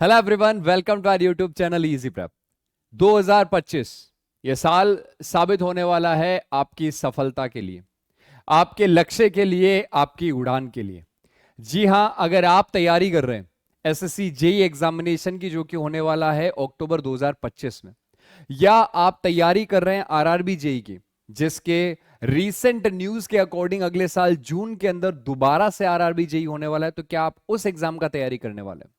Hello everyone, welcome to our YouTube channel Easy Prep. 2025 ये साल साबित होने वाला है आपकी सफलता के लिए, आपके लक्ष्य के लिए, आपकी उड़ान के लिए। जी हां, अगर आप तैयारी कर रहे हैं एसएससी जेई एग्जामिनेशन की, जो कि होने वाला है अक्टूबर 2025 में, या आप तैयारी कर रहे हैं आरआरबी जेई की, जिसके रीसेंट न्यूज के अकॉर्डिंग अगले साल जून के अंदर दोबारा से आरआरबी जेई होने वाला है, तो क्या आप उस एग्जाम का तैयारी करने वाले हैं?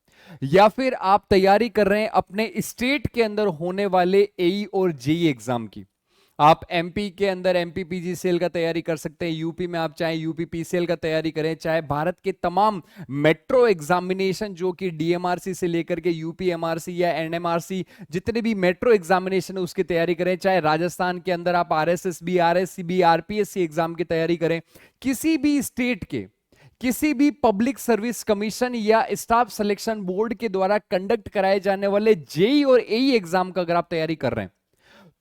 या फिर आप तैयारी कर रहे हैं अपने स्टेट के अंदर होने वाले एई और जेई एग्जाम की? आप एमपी के अंदर एमपी पीजीसीएल का तैयारी कर सकते हैं, यूपी में आप चाहे यूपी पीसीएल का तैयारी करें, चाहे भारत के तमाम मेट्रो एग्जामिनेशन जो कि डीएमआरसी से लेकर के यूपी एमआरसी या एनएमआरसी, जितने भी मेट्रो एग्जामिनेशन है उसकी तैयारी करें, चाहे राजस्थान के अंदर आप आरएसएसबी, आरएससीबी, आरपीएससी एग्जाम की तैयारी करें, किसी भी स्टेट के किसी भी पब्लिक सर्विस कमीशन या स्टाफ सिलेक्शन बोर्ड के द्वारा कंडक्ट कराए जाने वाले जेई और एई एग्जाम का अगर आप तैयारी कर रहे हैं,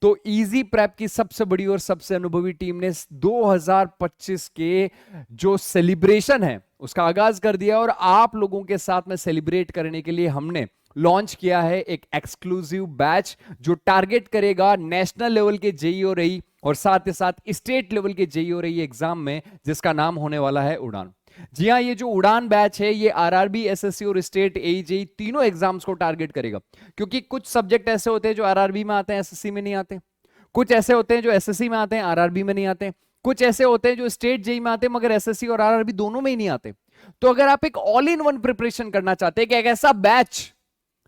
तो इजी प्रेप की सबसे बड़ी और सबसे अनुभवी टीम ने 2025 के जो सेलिब्रेशन है उसका आगाज कर दिया, और आप लोगों के साथ में सेलिब्रेट करने के लिए हमने लॉन्च किया है एक एक्सक्लूसिव बैच, जो टारगेट करेगा नेशनल लेवल के जेई और एई और साथ ही साथ स्टेट लेवल के जेई और एई एग्जाम में, जिसका नाम होने वाला है उड़ान। जी हां, ये जो उड़ान बैच है ये आरआरबी, एसएससी और स्टेट एई जेई तीनों एग्जाम्स को टारगेट करेगा, क्योंकि कुछ सब्जेक्ट ऐसे होते हैं जो आरआरबी में आते हैं, एसएससी में नहीं आते। कुछ ऐसे होते हैं जो एसएससी में आते हैं, आरआरबी में नहीं आते। कुछ ऐसे होते हैं जो स्टेट जेई में आते हैं मगर एसएससी और आरआरबी दोनों में ही नहीं आते। तो अगर आप एक ऑल इन वन प्रिपरेशन करना चाहते हैं कि एक ऐसा बैच,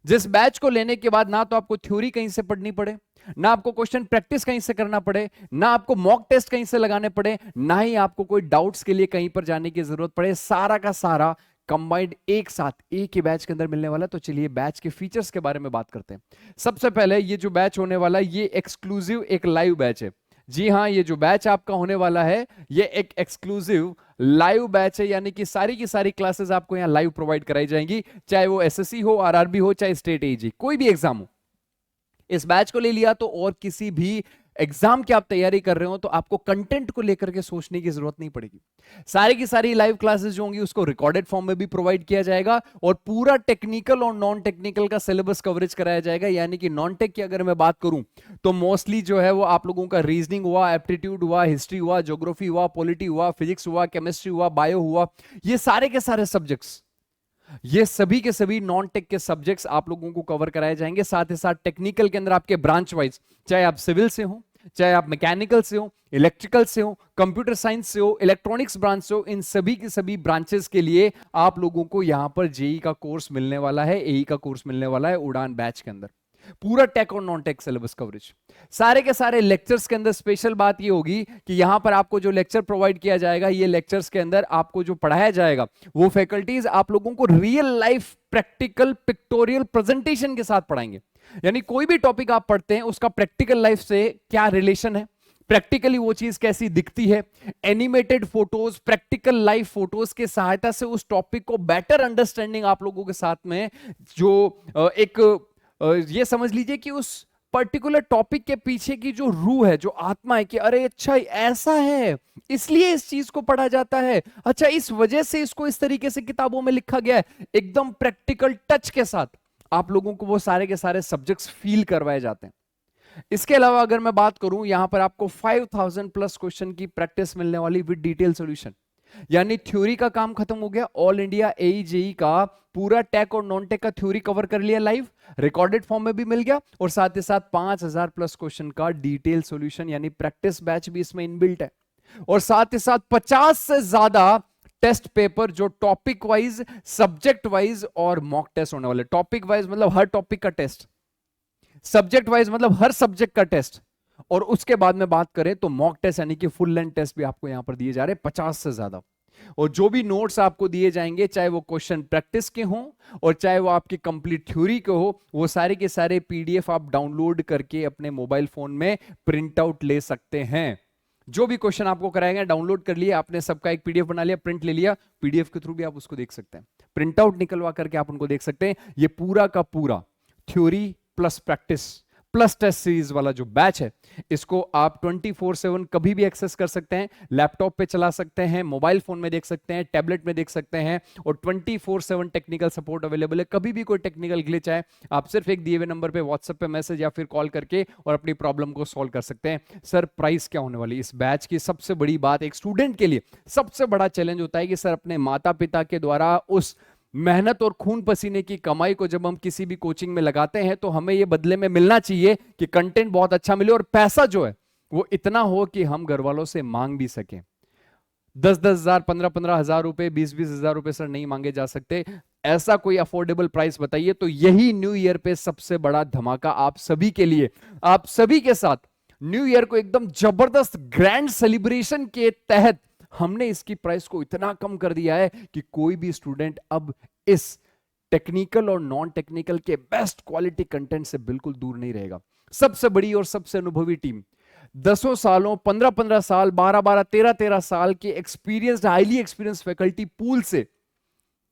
जिस बैच को लेने के बाद ना तो आपको थ्योरी कहीं से पढ़नी पड़े, ना आपको क्वेश्चन प्रैक्टिस कहीं से करना पड़े, ना आपको मॉक टेस्ट कहीं से लगाने पड़े, ना ही आपको कोई डाउट्स के लिए कहीं पर जाने की जरूरत पड़े, सारा का सारा कंबाइंड एक साथ एक ही बैच के अंदर मिलने वाला। तो चलिए बैच के फीचर्स के बारे में बात करते हैं। सबसे पहले ये जो बैच होने वाला है ये एक्सक्लूसिव एक लाइव बैच है। जी हां, ये जो बैच आपका होने वाला है ये एक एक्सक्लूसिव लाइव बैच है, यानी कि सारी की सारी क्लासेस आपको यहां लाइव प्रोवाइड कराई जाएंगी, चाहे वो एसएससी हो, आरआरबी हो, चाहे स्टेट एजी, कोई भी एग्जाम हो। इस बैच को ले लिया तो और किसी भी एग्जाम की आप तैयारी कर रहे हो तो आपको कंटेंट को लेकर के सोचने की जरूरत नहीं पड़ेगी। सारी की सारी लाइव क्लासेस जो होंगी उसको रिकॉर्डेड फॉर्म में भी प्रोवाइड किया जाएगा, और पूरा टेक्निकल और नॉन टेक्निकल का सिलेबस कवरेज कराया जाएगा। यानी कि नॉन टेक की अगर मैं बात करूं तो मोस्टली जो है वो आप लोगों का रीजनिंग हुआ, एप्टीट्यूड हुआ, हिस्ट्री हुआ, ज्योग्राफी हुआ, पॉलिटी हुआ, फिजिक्स हुआ, केमिस्ट्री हुआ, बायो हुआ, ये सारे के सारे सब्जेक्ट्स, ये सभी के सभी नॉन टेक के सब्जेक्ट्स आप लोगों को कवर कराए जाएंगे। साथ ही साथ टेक्निकल के अंदर आपके ब्रांच वाइज, चाहे आप सिविल से हो, चाहे आप मैकेनिकल से हो, इलेक्ट्रिकल से हो, कंप्यूटर साइंस से हो, इलेक्ट्रॉनिक्स ब्रांच से हो, इन सभी के सभी ब्रांचेस के लिए आप लोगों को यहां पर जेई का कोर्स मिलने वाला है, एई का कोर्स मिलने वाला है उड़ान बैच के अंदर। पूरा टेक और नॉन टेक सिलेबस कवरेज, सारे के सारे लेक्चर्स के अंदर स्पेशल बात ये होगी कि यहां पर आपको जो लेक्चर प्रोवाइड किया जाएगा, ये लेक्चर्स के अंदर आपको जो पढ़ाया जाएगा वो फैकल्टीज आप लोगों को real life practical pictorial presentation के साथ पढ़ाएंगे। यानी कोई भी टॉपिक आप पढ़ते हैं उसका प्रैक्टिकल लाइफ से क्या रिलेशन है, प्रैक्टिकली वो चीज कैसी दिखती है, animated photos, practical live photos के सहायता से उस टॉपिक को बेटर अंडरस्टैंडिंग आप लोगों के साथ में जो एक ये समझ लीजिए कि उस पर्टिकुलर टॉपिक के पीछे की जो रूह है, जो आत्मा है कि अरे अच्छा ऐसा है, इसलिए इस चीज को पढ़ा जाता है, अच्छा इस वजह से इसको इस तरीके से किताबों में लिखा गया है, एकदम प्रैक्टिकल टच के साथ आप लोगों को वो सारे के सारे सब्जेक्ट्स फील करवाए जाते हैं। इसके अलावा अगर मैं बात करूं, यहां पर आपको 5000 प्लस क्वेश्चन की प्रैक्टिस मिलने वाली विद डिटेल सॉल्यूशन। यानी थ्योरी का काम खत्म हो गया, ऑल इंडिया एई जेई का पूरा टेक और नॉन टेक का थ्योरी कवर कर लिया लाइव, रिकॉर्डेड फॉर्म में भी मिल गया, और साथ ही साथ 5000 प्लस क्वेश्चन का डिटेल सॉल्यूशन यानी प्रैक्टिस बैच भी इसमें इनबिल्ट है, और साथ ही साथ 50 से ज्यादा टेस्ट पेपर जो टॉपिक वाइज, सब्जेक्ट वाइज और मॉक टेस्ट होने वाले। टॉपिक वाइज मतलब हर टॉपिक का टेस्ट, सब्जेक्ट वाइज मतलब हर सब्जेक्ट का टेस्ट, और उसके बाद में बात करें तो मॉक टेस्ट यानी कि फुल लेंथ टेस्ट भी आपको यहां पर दिए जा रहे हैं 50 से ज्यादा। और जो भी नोट्स आपको दिए जाएंगे, चाहे वो क्वेश्चन प्रैक्टिस के हों और चाहे वो आपकी कंप्लीट थ्योरी के हो, वो सारे के सारे पीडीएफ आप डाउनलोड करके अपने मोबाइल फोन में प्रिंट आउट ले सकते हैं। जो भी क्वेश्चन आपको कराएंगे डाउनलोड कर लिया आपने, सबका एक पीडीएफ बना लिया, प्रिंट ले लिया, पीडीएफ के थ्रू भी आप उसको देख सकते हैं, प्रिंट आउट निकलवा करके आप उनको देख सकते हैं। ये पूरा का पूरा theory plus practice plus test series वाला जो बैच है, इसको आप 24/7 कभी भी एक्सेस कर सकते हैं। लैपटॉप पे चला सकते हैं, मोबाइल फोन में देख सकते हैं, टैबलेट में देख सकते हैं, और 24/7 टेक्निकल सपोर्ट अवेलेबल है। कभी भी कोई टेक्निकल ग्लिच आए, आप सिर्फ एक दिए हुए नंबर पे व्हाट्सएप पे मैसेज या फिर कॉल करके और अपनी प्रॉब्लम को सॉल्व कर सकते हैं। सर प्राइस क्या होने वाली? इस बैच की सबसे बड़ी बात, एक स्टूडेंट के लिए सबसे बड़ा चैलेंज होता है कि सर अपने माता पिता के द्वारा उस मेहनत और खून पसीने की कमाई को जब हम किसी भी कोचिंग में लगाते हैं तो हमें यह बदले में मिलना चाहिए कि कंटेंट बहुत अच्छा मिले और पैसा जो है वो इतना हो कि हम घर वालों से मांग भी सकें। 10-10 हजार, 15-15 हजार रुपए, 20-20 हजार रुपए सर नहीं मांगे जा सकते। ऐसा कोई अफोर्डेबल प्राइस बताइए। तो यही न्यू ईयर पे सबसे बड़ा धमाका आप सभी के लिए, आप सभी के साथ न्यू ईयर को एकदम जबरदस्त ग्रैंड सेलिब्रेशन के तहत हमने इसकी प्राइस को इतना कम कर दिया है कि कोई भी स्टूडेंट अब इस टेक्निकल और नॉन टेक्निकल के बेस्ट क्वालिटी कंटेंट से बिल्कुल दूर नहीं रहेगा। सबसे बड़ी और सबसे अनुभवी टीम, 10 सालों, 15-15 साल, 12-12, 13-13 साल के experienced, highly experience faculty pool से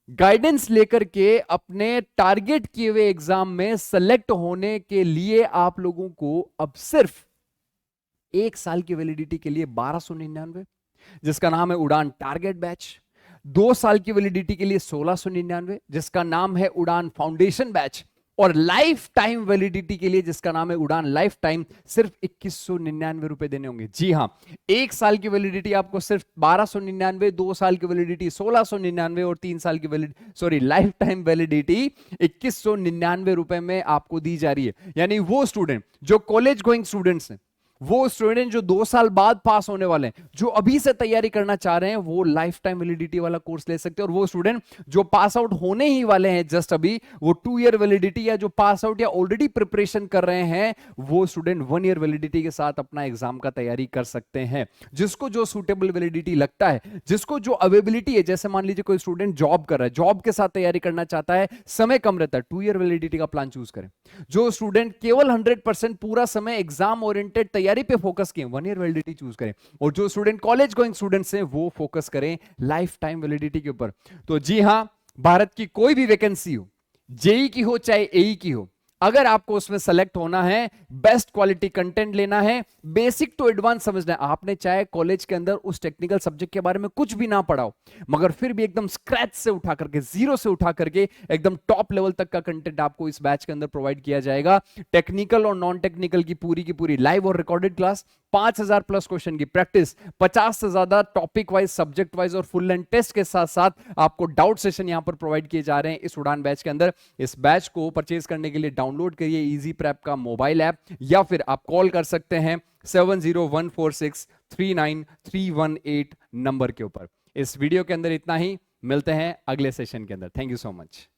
गाइडेंस लेकर के अपने टारगेट किए हुए एग्जाम में सेलेक्ट होने के लिए आप लोगों को अब सिर्फ 1 साल की वैलिडिटी के लिए 1299, जिसका नाम है उड़ान टारगेट बैच, 2 साल की वैलिडिटी के लिए 1699, जिसका नाम है उड़ान फाउंडेशन बैच, और लाइफ टाइम वैलिडिटी के लिए जिसका नाम है उड़ान लाइफ टाइम, सिर्फ 2199 रुपए देने होंगे। जी हां, 1 साल की वैलिडिटी आपको सिर्फ 1299, 2 साल की वैलिडिटी 1699 और 3 साल की वैलिडिटी, लाइफ टाइम वैलिडिटी 2199 रुपए में आपको दी जा रही है। यानी वो स्टूडेंट जो कॉलेज गोइंग स्टूडेंट्स हैं, वो स्टूडेंट जो 2 साल बाद पास होने वाले हैं, जो अभी से तैयारी करना चाह रहे हैं, वो लाइफ टाइम वैलिडिटी वाला कोर्स ले सकते हैं। और वो स्टूडेंट जो पास आउट होने ही वाले हैं जस्ट अभी, वो 2 ईयर वैलिडिटी, या जो पास आउट या ऑलरेडी प्रिपरेशन कर रहे हैं, वो स्टूडेंट 1 ईयर वैलिडिटी के साथ अपना एग्जाम का तैयारी कर सकते हैं। जिसको जो सूटेबल वैलिडिटी लगता है, जिसको जो अवेबिलिटी है, जैसे मान लीजिए कोई स्टूडेंट जॉब कर रहा है, जॉब के साथ तैयारी करना चाहता है, समय कम रहता है, 2 ईयर वैलिडिटी का प्लान चूज करें। जो स्टूडेंट केवल 100% पूरा समय एग्जाम ओरिएंटेड तैयारी पे फोकस किए, 1 ईयर वैलिडिटी चूज करें। और जो स्टूडेंट कॉलेज गोइंग स्टूडेंट्स हैं, वो फोकस करें लाइफ टाइम वैलिडिटी के ऊपर। तो जी हां, भारत की कोई भी वैकेंसी हो, जेई की हो चाहे एई की हो, अगर आपको उसमें सेलेक्ट होना है, बेस्ट क्वालिटी कंटेंट लेना है, बेसिक टू एडवांस समझना है, आपने चाहे कॉलेज के अंदर उस टेक्निकल सब्जेक्ट के बारे में कुछ भी ना पढ़ा हो, मगर फिर भी एकदम स्क्रैच से उठा करके, जीरो से उठा करके एकदम टॉप लेवल तक का कंटेंट आपको इस बैच के अंदर प्रोवाइड किया जाएगा। टेक्निकल और नॉन टेक्निकल की पूरी लाइव और रिकॉर्डेड क्लास, 5000 प्लस क्वेश्चन की प्रैक्टिस, 50 से ज्यादा टॉपिक वाइज, सब्जेक्ट वाइज और फुल लेंथ टेस्ट के साथ साथ आपको डाउट सेशन यहां पर प्रोवाइड किए जा रहे हैं इस उड़ान बैच के अंदर। इस बैच को परचेज करने के लिए डाउनलोड करिए इजी प्रेप का मोबाइल ऐप, या फिर आप कॉल कर सकते हैं 7014639318 नंबर के ऊपर। इस वीडियो के अंदर इतना ही, मिलते हैं अगले सेशन के अंदर। Thank you so much.